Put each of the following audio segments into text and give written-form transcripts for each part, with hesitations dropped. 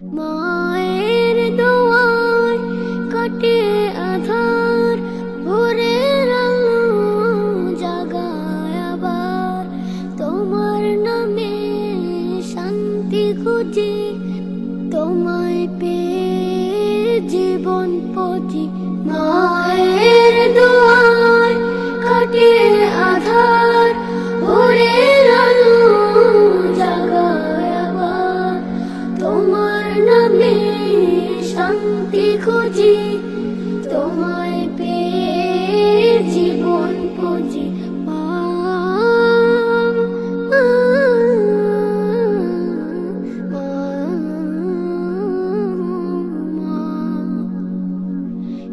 মায়ের দোয়ায় কাটে আধার, ভোরের আলো জাগায় আবার। তোমার নামে শান্তি খুঁজি, তোমায় পেয়ে জীবন পচি। মায়ের দোয়ায় কাটে আধার, ভোরের আলো জাগায় আবার। তোমার নামে শান্তি খুঁজি, তোমায় পেয়ে জীবন পচি।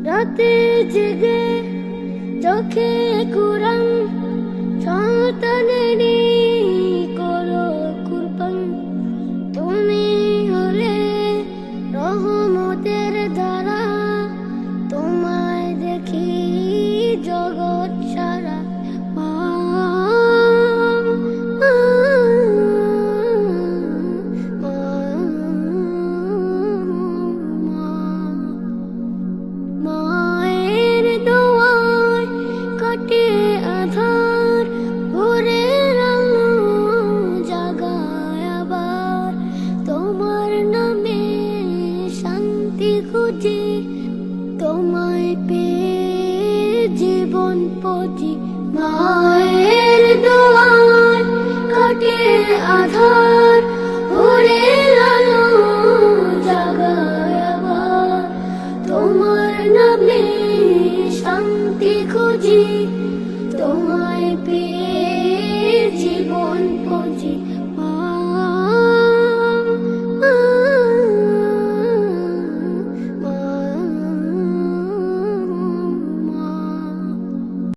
রাতে জেগে চোখে কুরান, সন্তানেরই করো কুরবান। তুমি হলে রহমতের ধারা, তোমায় দেখি জগৎ সারা। মায়ের দোয়ায় কাটে আধার, ভোরের আলো জাগায় আবার। তোমার নামে শান্তি খুঁজি, তোমায় পেয়ে জীবন পচি। মায়ের দোয়ায় কাটে আধার,